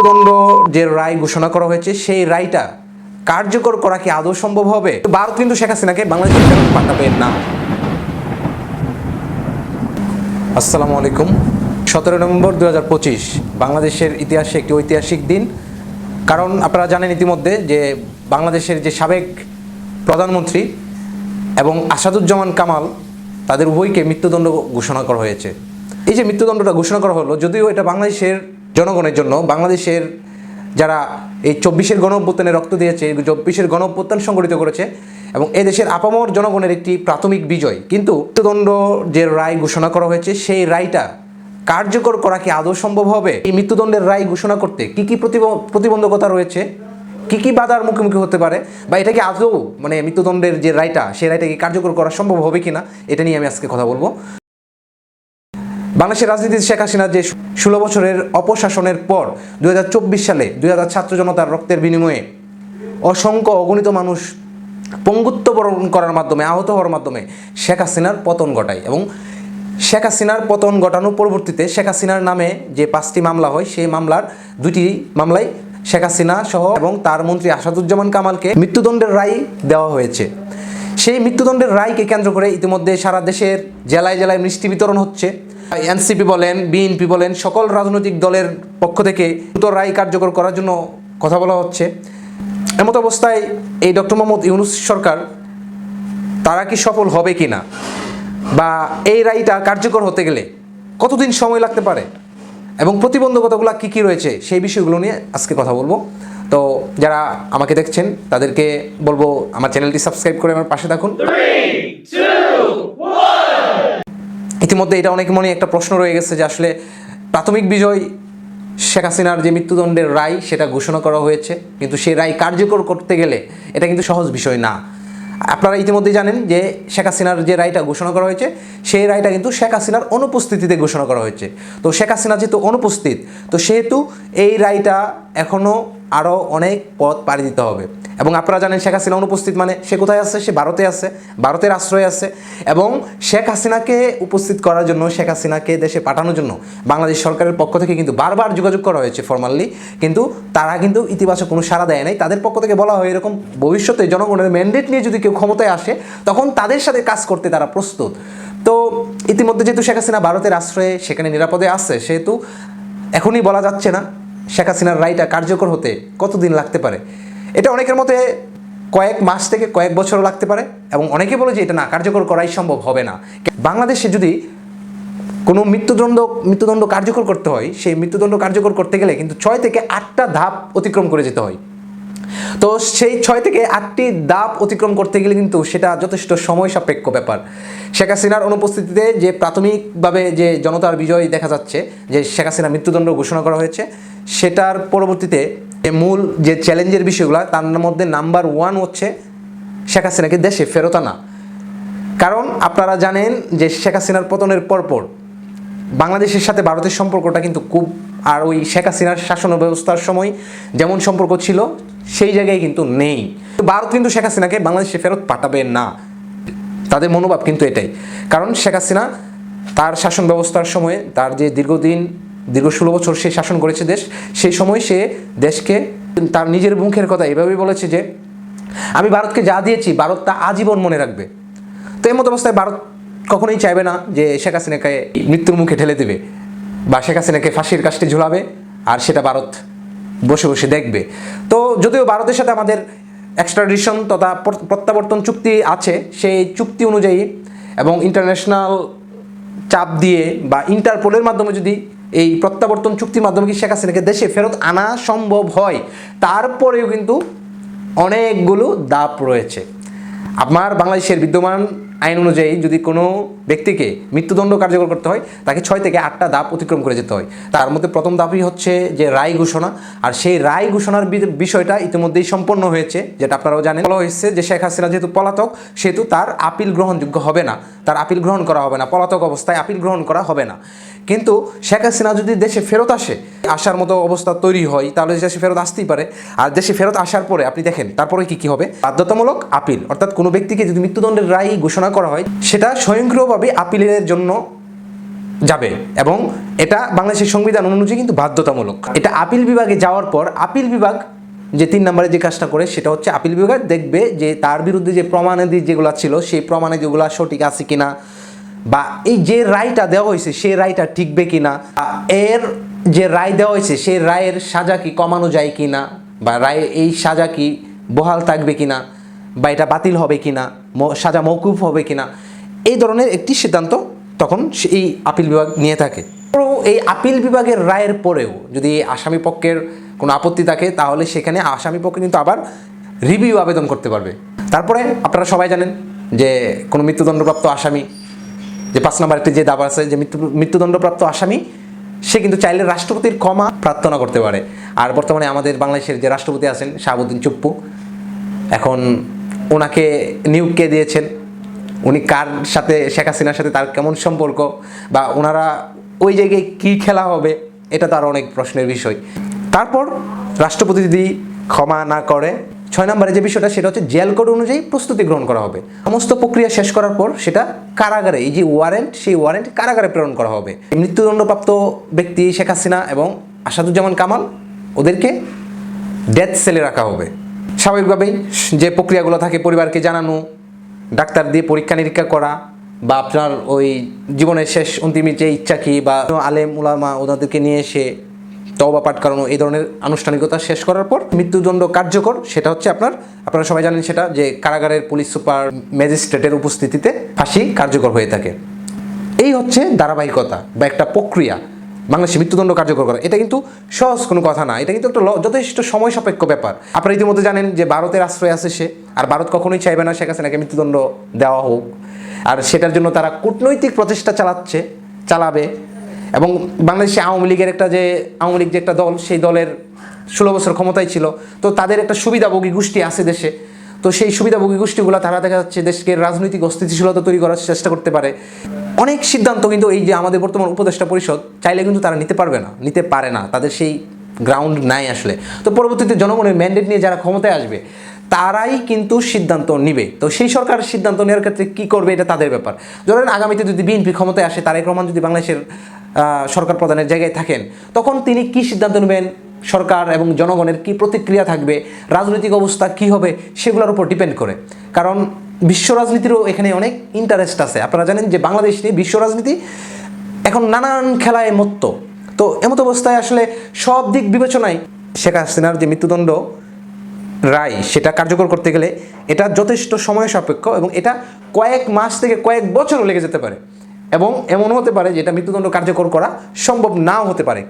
মৃত্যুদণ্ড যে রায় ঘোষণা করা হয়েছে সেই রায়টা কার্যকর করা কি আদৌ সম্ভব হবে? ভারত কিন্তু শেখ হাসিনাকে বাংলাদেশে ফেরত পাঠাবে না। আসসালামু আলাইকুম। 17 নভেম্বর 2025 বাংলাদেশের ইতিহাসে একটি ঐতিহাসিক দিন। কারণ আপনারা জানেন ইতিমধ্যে যে বাংলাদেশের যে সাবেক প্রধানমন্ত্রী এবং আসাদুজ্জামান কামাল তাদের উভয়কে মৃত্যুদণ্ড ঘোষণা করা হয়েছে। এই যে মৃত্যুদণ্ডটা ঘোষণা করা হলো, যদিও এটা বাংলাদেশের জনগণের জন্য, বাংলাদেশের যারা এই 24-এর গণঅভ্যুত্থানে রক্ত দিয়েছে, 24-এর গণঅভ্যুত্থান সংগঠিত করেছে এবং এদেশের আপামর জনগণের একটি প্রাথমিক বিজয়, কিন্তু মৃত্যুদণ্ড যে রায় ঘোষণা করা হয়েছে সেই রায়টা কার্যকর করা কি আদৌ সম্ভব হবে? এই মৃত্যুদণ্ডের রায় ঘোষণা করতে কি কি প্রতিবন্ধকতা রয়েছে, কি কি বাধার মুখোমুখি হতে পারে, বা এটা কি আদৌ মৃত্যুদণ্ডের যে রায়টা সেই রায়টা কি কার্যকর করা সম্ভব হবে কিনা, এটা নিয়ে আমি আজকে কথা বলবো। বাংলাদেশের রাজনীতিতে শেখ হাসিনা যে 16 বছরের অপশাসনের পর 2024 সালে 2000 ছাত্র জনতার রক্তের বিনিময়ে অসংখ্য অগণিত মানুষ পঙ্গুত্ব বরণ করার মাধ্যমে, আহত হওয়ার মাধ্যমে শেখ হাসিনার পতন ঘটায় এবং শেখ হাসিনার পতন ঘটানোর পরবর্তীতে শেখ হাসিনার নামে যে 5টি মামলা হয়, সেই মামলার 2টি মামলায় শেখ হাসিনা সহ এবং তার মন্ত্রী আসাদুজ্জামান কামালকে মৃত্যুদণ্ডের রায় দেওয়া হয়েছে। সেই মৃত্যুদণ্ডের রায়কে কেন্দ্র করে ইতিমধ্যে সারা দেশের জেলায় জেলায় মিষ্টি বিতরণ হচ্ছে। এনসিপি বলেন, বিএনপি বলেন, সকল রাজনৈতিক দলের পক্ষ থেকে দ্রুত রায় কার্যকর করার জন্য কথা বলা হচ্ছে। এমত অবস্থায় এই ডক্টর মোহাম্মদ ইউনূস সরকার তারা কি সফল হবে কি না, বা এই রায়টা কার্যকর হতে গেলে কতদিন সময় লাগতে পারে এবং প্রতিবন্ধকতাগুলো কী কী রয়েছে, সেই বিষয়গুলো নিয়ে আজকে কথা বলবো। তো যারা আমাকে দেখছেন তাদেরকে বলবো আমার চ্যানেলটি সাবস্ক্রাইব করে আমার পাশে থাকুন। ইতিমধ্যে এটা অনেক মনে একটা প্রশ্ন রয়ে গেছে যে আসলে প্রাথমিক বিজয় শেখ হাসিনার যে মৃত্যুদণ্ডের রায় সেটা ঘোষণা করা হয়েছে, কিন্তু সেই রায় কার্যকর করতে গেলে এটা কিন্তু সহজ বিষয় না। আপনারা ইতিমধ্যেই জানেন যে শেখ হাসিনার যে রায়টা ঘোষণা করা হয়েছে সেই রায়টা কিন্তু শেখ হাসিনার অনুপস্থিতিতে ঘোষণা করা হয়েছে। তো শেখ হাসিনা যেহেতু অনুপস্থিত, তো সেহেতু এই রায়টা এখনও আরও অনেক পথ পাড়ি দিতে হবে। এবং আপনারা জানেন শেখ হাসিনা অনুপস্থিত মানে সে কোথায় আছে? সে ভারতে আছে, ভারতের আশ্রয়ে আছে। এবং শেখ হাসিনাকে উপস্থিত করার জন্য, শেখ হাসিনাকে দেশে পাঠানোর জন্য বাংলাদেশ সরকারের পক্ষ থেকে কিন্তু বারবার যোগাযোগ করা হয়েছে ফরমালি, কিন্তু তারা কিন্তু ইতিবাচক কোনো সাড়া দেয় নাই। তাদের পক্ষ থেকে বলা হয় এরকম ভবিষ্যতে জনগণের ম্যান্ডেট নিয়ে যদি কেউ ক্ষমতায় আসে তখন তাদের সাথে কাজ করতে তারা প্রস্তুত। তো ইতিমধ্যে যেহেতু শেখ হাসিনা ভারতের আশ্রয়ে সেখানে নিরাপদে আছে, সেহেতু এখনই বলা যাচ্ছে না শেখ হাসিনার রায়টা কার্যকর হতে কতদিন লাগতে পারে। এটা অনেকের মতে কয়েক মাস থেকে কয়েক বছরও লাগতে পারে এবং অনেকে বলে যে এটা না, কার্যকর করাই সম্ভব হবে না। বাংলাদেশে যদি কোনো মৃত্যুদণ্ড কার্যকর করতে হয়, সেই মৃত্যুদণ্ড কার্যকর করতে গেলে কিন্তু 6 থেকে 8টা ধাপ অতিক্রম করে যেতে হয়। তো সেই 6 থেকে 8টি ধাপ অতিক্রম করতে গেলে কিন্তু সেটা যথেষ্ট সময় সাপেক্ষ ব্যাপার। শেখ হাসিনার অনুপস্থিতিতে যে প্রাথমিকভাবে যে জনতার বিজয় দেখা যাচ্ছে, যে শেখ হাসিনা মৃত্যুদণ্ড ঘোষণা করা হয়েছে, সেটার পরবর্তীতে মূল যে চ্যালেঞ্জের বিষয়গুলো তার মধ্যে নাম্বার 1 হচ্ছে শেখ হাসিনাকে দেশে ফেরত আনা। কারণ আপনারা জানেন যে শেখ হাসিনার পতনের পরপর বাংলাদেশের সাথে ভারতের সম্পর্কটা কিন্তু খুব, আর ওই শেখ হাসিনার শাসন ব্যবস্থার সময় যেমন সম্পর্ক ছিল সেই জায়গায় কিন্তু নেই। ভারত কিন্তু শেখ হাসিনাকে বাংলাদেশে ফেরত পাঠাবে না, তাদের মনোভাব কিন্তু এটাই। কারণ শেখ হাসিনা তার শাসন ব্যবস্থার সময়ে, তার যে দীর্ঘ 16 বছর সে শাসন করেছে দেশ, সেই সময় সে দেশকে তার নিজের মুখের কথা এভাবেই বলেছে যে আমি ভারতকে যা দিয়েছি ভারত তা আজীবন মনে রাখবে। তো এমত অবস্থায় ভারত কখনোই চাইবে না যে শেখ হাসিনাকে মৃত্যুর মুখে ঠেলে দেবে বা শেখ হাসিনাকে ফাঁসির কাস্টে ঝুলাবে আর সেটা ভারত বসে বসে দেখবে। তো যদিও ভারতের সাথে আমাদের এক্সট্রাডিশন তথা প্রত্যাবর্তন চুক্তি আছে, সেই চুক্তি অনুযায়ী এবং ইন্টারন্যাশনাল চাপ দিয়ে বা ইন্টারপোলের মাধ্যমে যদি এই প্রত্যাবর্তন চুক্তির মাধ্যমে কি শেখ হাসিনাকে দেশে ফেরত আনা সম্ভব হয়, তারপরেও কিন্তু অনেকগুলো ধাপ রয়েছে। আপনার বাংলাদেশের বিদ্যমান আইন অনুযায়ী যদি কোনো ব্যক্তিকে মৃত্যুদণ্ড কার্যকর করতে হয় তাকে 6 থেকে 8টা ধাপ অতিক্রম করে যেতে হয়। তার মধ্যে প্রথম ধাপই হচ্ছে যে রায় ঘোষণা, আর সেই রায় ঘোষণার বিষয়টা ইতিমধ্যেই সম্পন্ন হয়েছে, যেটা আপনারাও জানেন। বলা হয়েছে যে শেখ হাসিনা যেহেতু পলাতক, সেহেতু তার আপিল গ্রহণযোগ্য হবে না, তার আপিল গ্রহণ করা হবে না, পলাতক অবস্থায় আপিল গ্রহণ করা হবে না। কিন্তু শেখ হাসিনা যদি দেশে ফেরত আসার মতো অবস্থা তৈরি হয়, তাহলে দেশে ফেরত আসতেই পারে। আর দেশে ফেরত আসার পরে আপনি দেখেন তারপরে কি হবে, বাধ্যতামূলক আপিল। অর্থাৎ কোনো ব্যক্তিকে যদি মৃত্যুদণ্ডের রায় ঘোষণা করা হয়, সেটা স্বয়ংক্রিয়ভাবে আপিলের জন্য যাবে এবং এটা বাংলাদেশের সংবিধান অনুযায়ী কিন্তু বাধ্যতামূলক। এটা আপিল বিভাগে যাওয়ার পর আপিল বিভাগ যে 3 নম্বরে যে কাজটা করে সেটা হচ্ছে আপিল বিভাগ দেখবে যে তার বিরুদ্ধে যে প্রমাণাদি যেগুলো ছিল সেই প্রমাণাদিগুলো সঠিক আছে কিনা, বা এই যে রায়টা দেওয়া হয়েছে সেই রায়টা ঠিকবে কিনা, এর যে রায় দেওয়া হয়েছে সেই রায়ের সাজা কি কমানো যায় কিনা, বা রায় এই সাজা কি বহাল থাকবে কিনা, বা এটা বাতিল হবে কিনা, সাজা মওকুফ হবে কিনা, এই ধরনের একটি সিদ্ধান্ত তখন এই আপিল বিভাগ নিয়ে থাকে। এই আপিল বিভাগের রায়ের পরেও যদি আসামি পক্ষের কোনো আপত্তি থাকে তাহলে সেখানে আসামি পক্ষ কিন্তু আবার রিভিউ আবেদন করতে পারবে। তারপরে আপনারা সবাই জানেন যে কোনো মৃত্যুদণ্ডপ্রাপ্ত আসামি, যে 5 নম্বর একটি যে দাবা আছে যে মৃত্যুদণ্ডপ্রাপ্ত আসামি সে কিন্তু চাইলে রাষ্ট্রপতির ক্ষমা প্রার্থনা করতে পারে। আর বর্তমানে আমাদের বাংলাদেশের যে রাষ্ট্রপতি আছেন শাহাবুদ্দিন চুপ্পু, এখন ওনাকে নিয়োগ কে দিয়েছেন, উনি কার সাথে, শেখ হাসিনার সাথে তার কেমন সম্পর্ক, বা ওনারা ওই জায়গায় কী খেলা হবে, এটা তো আরও অনেক প্রশ্নের বিষয়। তারপর রাষ্ট্রপতি যদি ক্ষমা না করে 6 নম্বরে যে বিষয়টা সেটা হচ্ছে জেল কোড অনুযায়ী প্রস্তুতি গ্রহণ করা হবে। সমস্ত প্রক্রিয়া শেষ করার পর সেটা কারাগারে, এই যে ওয়ারেন্ট সেই ওয়ারেন্ট কারাগারে প্রেরণ করা হবে। মৃত্যুদণ্ডপ্রাপ্ত ব্যক্তি শেখ হাসিনা এবং আসাদুজ্জামান কামাল ওদেরকে ডেথ সেলে রাখা হবে। স্বাভাবিকভাবেই যে প্রক্রিয়াগুলো থাকে, পরিবারকে জানানো, ডাক্তার দিয়ে পরীক্ষা নিরীক্ষা করা, বা আপনার ওই জীবনের শেষ অন্তিম যে ইচ্ছা কি, বা আলেম উলামা ওনাদেরকে নিয়ে এসে তওবা পাঠ করানো, এই ধরনের আনুষ্ঠানিকতা শেষ করার পর মৃত্যুদণ্ড কার্যকর। সেটা হচ্ছে আপনারা সবাই জানেন সেটা যে কারাগারের পুলিশ সুপার ম্যাজিস্ট্রেটের উপস্থিতিতে ফাঁসি কার্যকর হয়ে থাকে। এই হচ্ছে ধারাবাহিকতা বা একটা প্রক্রিয়া বাংলাদেশে মৃত্যুদণ্ড কার্যকর করা। এটা কিন্তু সহজ কোনো কথা না, এটা কিন্তু একটা যথেষ্ট সময় সাপেক্ষ ব্যাপার। আপনারা ইতিমধ্যে জানেন যে ভারতের আশ্রয় আছে সে, আর ভারত কখনোই চাইবে না শেখ হাসিনাকে মৃত্যুদণ্ড দেওয়া হোক, আর সেটার জন্য তারা কূটনৈতিক প্রচেষ্টা চালাবে। এবং বাংলাদেশে আওয়ামী লীগের যে একটা দল, সেই দলের 16 বছর ক্ষমতায় ছিল, তো তাদের একটা সুবিধাভোগী গোষ্ঠী আছে দেশে, তো সেই সুবিধাভোগী গোষ্ঠীগুলো তারা দেখা যাচ্ছে দেশকে রাজনৈতিক অস্থিতিশীলতা তৈরি করার চেষ্টা করতে পারে। অনেক সিদ্ধান্ত কিন্তু এই যে আমাদের বর্তমান উপদেষ্টা পরিষদ চাইলে কিন্তু তারা নিতে পারে না, তাদের সেই গ্রাউন্ড নাই আসলে। তো পরবর্তীতে জনগণের ম্যান্ডেট নিয়ে যারা ক্ষমতায় আসবে তারাই কিন্তু সিদ্ধান্ত নিবে। তো সেই সরকার সিদ্ধান্ত নেওয়ার ক্ষেত্রে কী করবে এটা তাদের ব্যাপার। ধরেন আগামীতে যদি বিএনপি ক্ষমতায় আসে, তারেক রহমান যদি বাংলাদেশের সরকার প্রধানের জায়গায় থাকেন, তখন তিনি কি সিদ্ধান্ত নেবেন, সরকার এবং জনগণের কি প্রতিক্রিয়া থাকবে, রাজনৈতিক অবস্থা কি হবে, সেগুলোর উপর ডিপেন্ড করে। কারণ বিশ্ব রাজনীতিরও এখানে অনেক ইন্টারেস্ট আছে। আপনারা জানেন যে বাংলাদেশ নিয়ে বিশ্ব রাজনীতি এখন নানান খেলায় মত্ত। তো এমত অবস্থায় আসলে সব দিক বিবেচনায় শেখ হাসিনার যে মৃত্যুদণ্ড রায় সেটা কার্যকর করতে গেলে এটা যথেষ্ট সময় সাপেক্ষ, এবং এটা কয়েক মাস থেকে কয়েক বছরও লেগে যেতে পারে, এবং এমনও হতে পারে যে এটা মৃত্যুদণ্ড কার্যকর করা সম্ভব নাও হতে পারে।